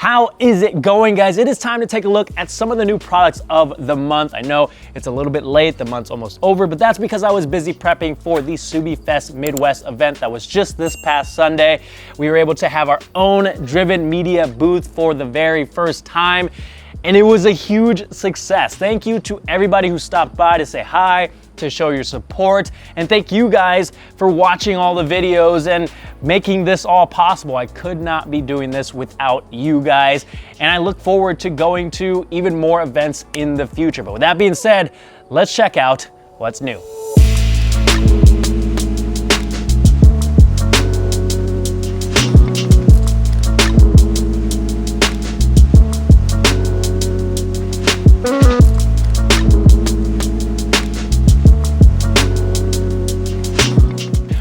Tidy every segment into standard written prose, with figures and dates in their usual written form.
How is it going, guys? It is time to take a look at some of the new products of the month. I know it's a little bit late, the month's almost over, but that's because I was busy prepping for the Subi Fest Midwest event that was just this past Sunday. We were able to have our own driven media booth for the very first time, and it was a huge success. Thank you to everybody who stopped by to say hi, to show your support, and thank you guys for watching all the videos and making this all possible. I could not be doing this without you guys, and I look forward to going to even more events in the future. But with that being said, let's check out what's new.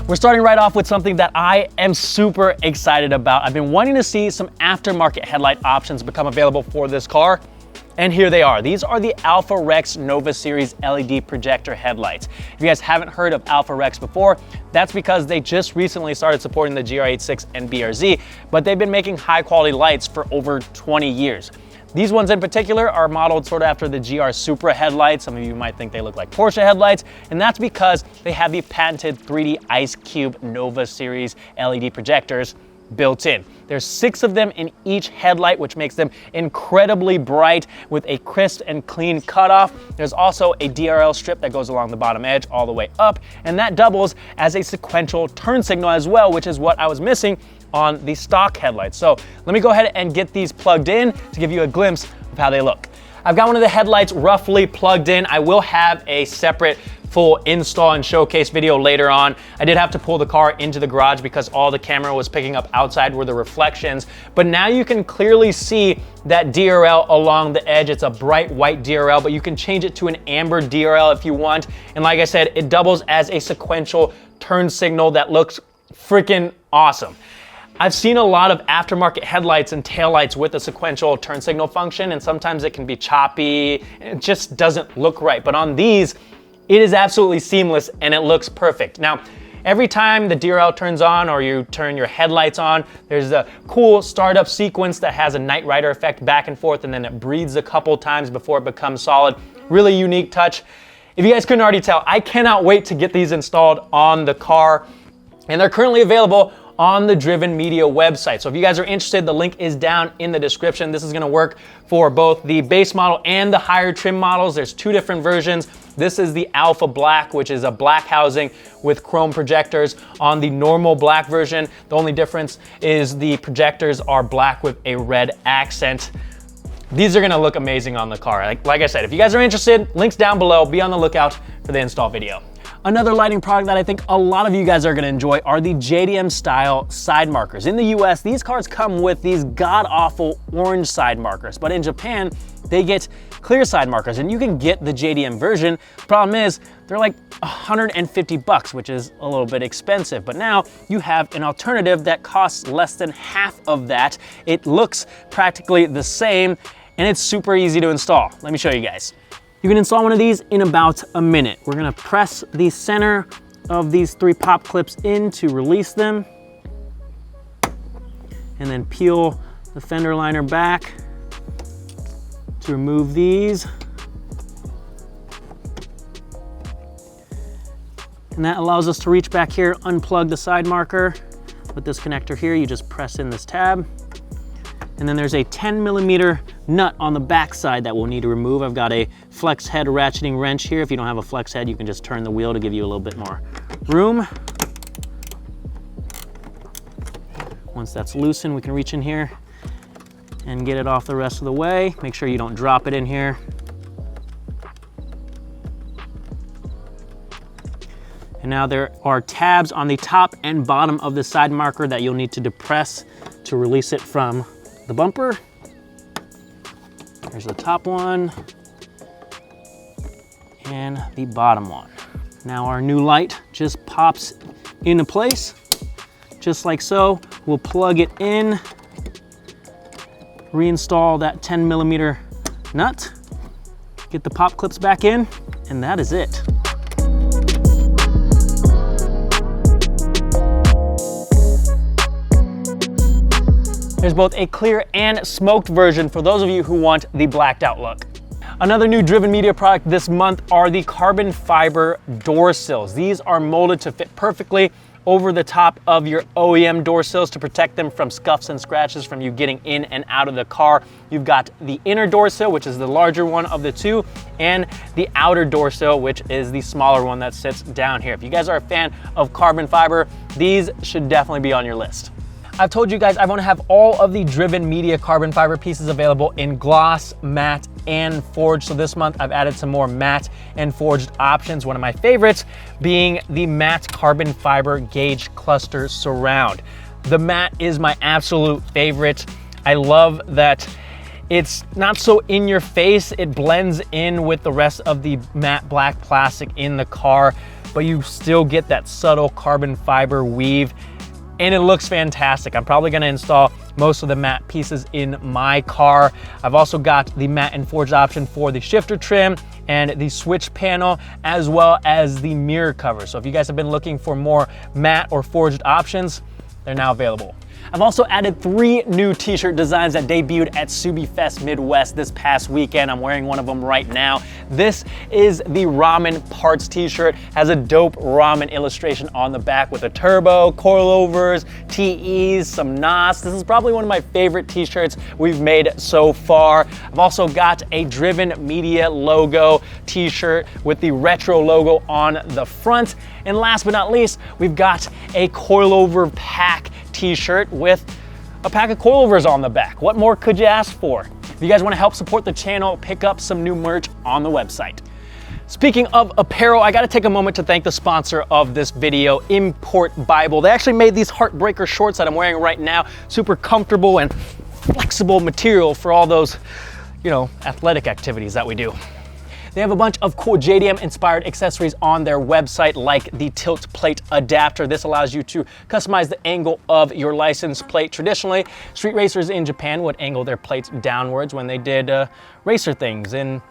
We're starting right off with something that I am super excited about. I've been wanting to see some aftermarket headlight options become available for this car, and here they are. These are the Alpha Rex Nova Series LED projector headlights. If you guys haven't heard of Alpha Rex before, that's because they just recently started supporting the GR86 and BRZ, but they've been making high quality lights for over 20 years. These ones in particular are modeled sort of after the GR Supra headlights. Some of you might think they look like Porsche headlights, and that's because they have the patented 3D Ice Cube Nova Series LED projectors built in. There's 6 of them in each headlight, which makes them incredibly bright with a crisp and clean cutoff. There's also a DRL strip that goes along the bottom edge all the way up, and that doubles as a sequential turn signal as well, which is what I was missing on the stock headlights. So let me go ahead and get these plugged in to give you a glimpse of how they look. I've got one of the headlights roughly plugged in. I will have a separate full install and showcase video later on. I did have to pull the car into the garage because all the camera was picking up outside were the reflections, but now you can clearly see that DRL along the edge. It's a bright white DRL, but you can change it to an amber DRL if you want. And like I said, it doubles as a sequential turn signal that looks freaking awesome. I've seen a lot of aftermarket headlights and taillights with a sequential turn signal function, and sometimes it can be choppy, and it just doesn't look right. But on these, it is absolutely seamless and it looks perfect. Now, every time the DRL turns on or you turn your headlights on, there's a cool startup sequence that has a Knight Rider effect back and forth, and then it breathes a couple times before it becomes solid. Really unique touch. If you guys couldn't already tell, I cannot wait to get these installed on the car, and they're currently available on the Driven Media website. So if you guys are interested, the link is down in the description. This is gonna work for both the base model and the higher trim models. There's 2 different versions. This is the Alpha Black, which is a black housing with chrome projectors. On the normal black version, the only difference is the projectors are black with a red accent. These are gonna look amazing on the car. Like I said, if you guys are interested, links down below. Be on the lookout for the install video. Another lighting product that I think a lot of you guys are gonna enjoy are the JDM style side markers. In the US, these cars come with these god-awful orange side markers, but in Japan, they get clear side markers, and you can get the JDM version. Problem is, they're like 150 bucks, which is a little bit expensive, but now you have an alternative that costs less than half of that. It looks practically the same, and it's super easy to install. Let me show you guys. You can install one of these in about a minute. We're gonna press the center of these 3 pop clips in to release them, and then peel the fender liner back to remove these. And that allows us to reach back here, unplug the side marker. With this connector here, you just press in this tab. And then there's a 10mm nut on the back side that we'll need to remove. I've got a flex head ratcheting wrench here. If you don't have a flex head, you can just turn the wheel to give you a little bit more room. Once that's loosened, we can reach in here and get it off the rest of the way. Make sure you don't drop it in here. And now there are tabs on the top and bottom of the side marker that you'll need to depress to release it from the bumper. There's the top one and the bottom one. Now our new light just pops into place, just like so. We'll plug it in, reinstall that 10mm nut, get the pop clips back in, and that is it. There's both a clear and smoked version for those of you who want the blacked out look. Another new Driven Media product this month are the carbon fiber door sills. These are molded to fit perfectly over the top of your OEM door sills to protect them from scuffs and scratches from you getting in and out of the car. You've got the inner door sill, which is the larger one of the two, and the outer door sill, which is the smaller one that sits down here. If you guys are a fan of carbon fiber, these should definitely be on your list. I've told you guys I want to have all of the Driven Media carbon fiber pieces available in gloss, matte, and forged. So this month I've added some more matte and forged options. One of my favorites being the matte carbon fiber gauge cluster surround. The matte is my absolute favorite. I love that it's not so in your face. It blends in with the rest of the matte black plastic in the car, but you still get that subtle carbon fiber weave. And it looks fantastic. I'm probably gonna install most of the matte pieces in my car. I've also got the matte and forged option for the shifter trim and the switch panel, as well as the mirror cover. So if you guys have been looking for more matte or forged options, they're now available. I've also added 3 new t-shirt designs that debuted at Subi Fest Midwest this past weekend. I'm wearing one of them right now. This is the ramen parts t-shirt. Has a dope ramen illustration on the back with a turbo, coilovers, TEs, some NOS. This is probably one of my favorite t-shirts we've made so far. I've also got a Driven Media logo t-shirt with the retro logo on the front. And last but not least, we've got a coilover pack t-shirt with a pack of coilovers on the back. What more could you ask for? If you guys want to help support the channel, pick up some new merch on the website. Speaking of apparel, I got to take a moment to thank the sponsor of this video, Import Bible. They actually made these Heartbreaker shorts that I'm wearing right now. Super comfortable and flexible material for all those, athletic activities that we do. They have a bunch of cool JDM inspired accessories on their website, like the tilt plate adapter. This allows you to customize the angle of your license plate. Traditionally, street racers in Japan would angle their plates downwards when they did racer things in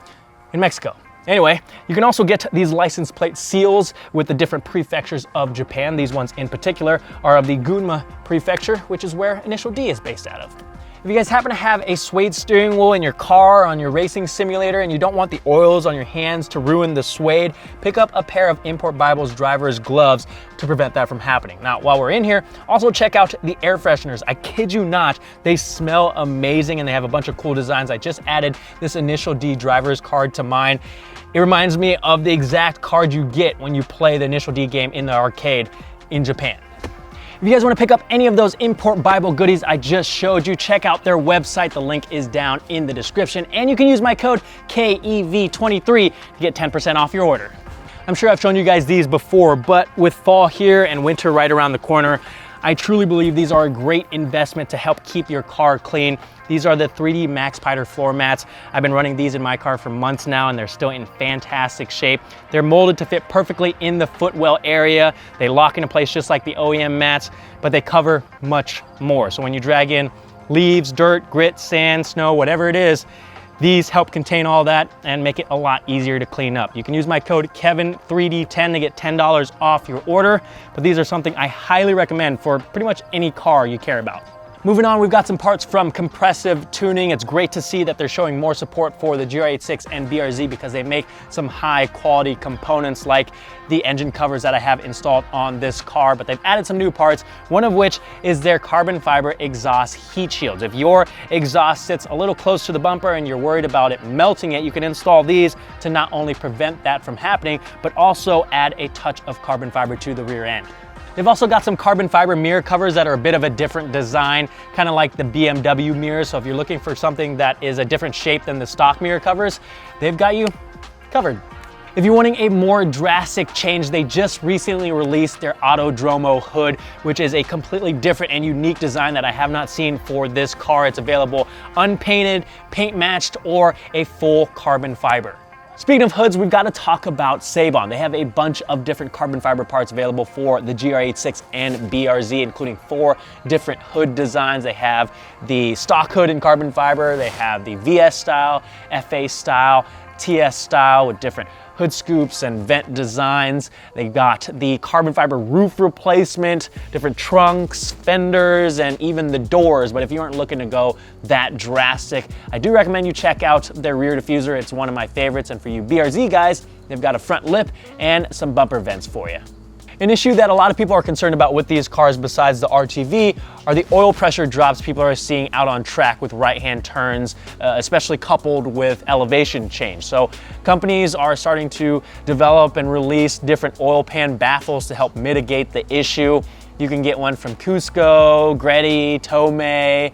Mexico. Anyway, you can also get these license plate seals with the different prefectures of Japan. These ones in particular are of the Gunma prefecture, which is where Initial D is based out of. If you guys happen to have a suede steering wheel in your car, on your racing simulator, and you don't want the oils on your hands to ruin the suede, pick up a pair of Import Bible's driver's gloves to prevent that from happening. Now, while we're in here, also check out the air fresheners. I kid you not, they smell amazing and they have a bunch of cool designs. I just added this Initial D driver's card to mine. It reminds me of the exact card you get when you play the Initial D game in the arcade in Japan. If you guys want to pick up any of those Import Bible goodies I just showed you, check out their website. The link is down in the description, and you can use my code KEV23 to get 10% off your order. I'm sure I've shown you guys these before, but with fall here and winter right around the corner, I truly believe these are a great investment to help keep your car clean. These are the 3D Maxpider floor mats. I've been running these in my car for months now and they're still in fantastic shape. They're molded to fit perfectly in the footwell area. They lock into place just like the OEM mats, but they cover much more. So when you drag in leaves, dirt, grit, sand, snow, whatever it is, these help contain all that and make it a lot easier to clean up. You can use my code KEVIN3D10 to get $10 off your order, but these are something I highly recommend for pretty much any car you care about. Moving on, we've got some parts from Compressive Tuning. It's great to see that they're showing more support for the GR86 and BRZ because they make some high quality components like the engine covers that I have installed on this car, but they've added some new parts, one of which is their carbon fiber exhaust heat shields. If your exhaust sits a little close to the bumper and you're worried about it melting it, you can install these to not only prevent that from happening, but also add a touch of carbon fiber to the rear end. They've also got some carbon fiber mirror covers that are a bit of a different design, kind of like the BMW mirror. So if you're looking for something that is a different shape than the stock mirror covers, they've got you covered. If you're wanting a more drastic change, they just recently released their Autodromo hood, which is a completely different and unique design that I have not seen for this car. It's available unpainted, paint matched, or a full carbon fiber. Speaking of hoods, we've got to talk about Sabon. They have a bunch of different carbon fiber parts available for the GR86 and BRZ, including 4 different hood designs. They have the stock hood in carbon fiber, they have the VS style, FA style, TS style with different hood scoops and vent designs. They got the carbon fiber roof replacement, different trunks, fenders, and even the doors. But if you aren't looking to go that drastic, I do recommend you check out their rear diffuser. It's one of my favorites. And for you BRZ guys, they've got a front lip and some bumper vents for you. An issue that a lot of people are concerned about with these cars besides the RTV are the oil pressure drops people are seeing out on track with right-hand turns, especially coupled with elevation change. So companies are starting to develop and release different oil pan baffles to help mitigate the issue. You can get one from Cusco, Greddy, Tomei,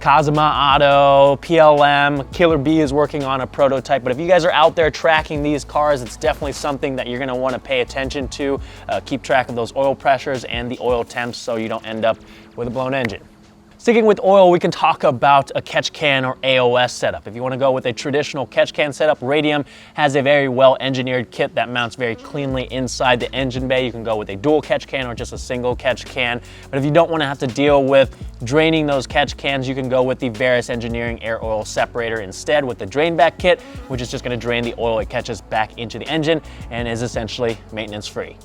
Kazuma Auto, PLM, Killer B is working on a prototype. But if you guys are out there tracking these cars, it's definitely something that you're gonna wanna pay attention to. Keep track of those oil pressures and the oil temps so you don't end up with a blown engine. Sticking with oil, we can talk about a catch can or AOS setup. If you want to go with a traditional catch can setup, Radium has a very well engineered kit that mounts very cleanly inside the engine bay. You can go with a dual catch can or just a single catch can. But if you don't want to have to deal with draining those catch cans, you can go with the Veris Engineering air oil separator instead with the drain back kit, which is just going to drain the oil it catches back into the engine and is essentially maintenance free.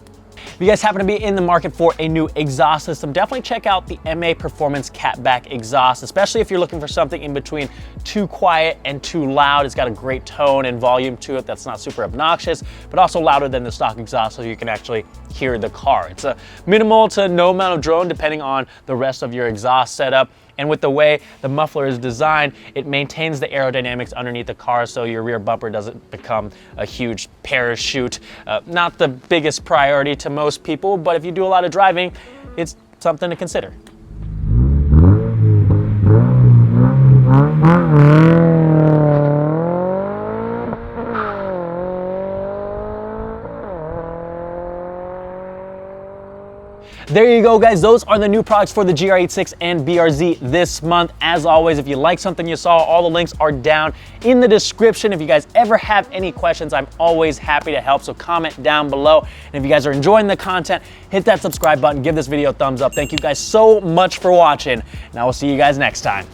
If you guys happen to be in the market for a new exhaust system, definitely check out the MA Performance Catback exhaust, especially if you're looking for something in between too quiet and too loud. It's got a great tone and volume to it that's not super obnoxious, but also louder than the stock exhaust so you can actually hear the car. It's a minimal to no amount of drone depending on the rest of your exhaust setup. And with the way the muffler is designed, it maintains the aerodynamics underneath the car so your rear bumper doesn't become a huge parachute. Not the biggest priority to most people, but if you do a lot of driving, it's something to consider. There you go, guys. Those are the new products for the GR86 and BRZ this month. As always, if you like something you saw, all the links are down in the description. If you guys ever have any questions, I'm always happy to help, so comment down below. And if you guys are enjoying the content, hit that subscribe button, give this video a thumbs up. Thank you guys so much for watching, and I will see you guys next time.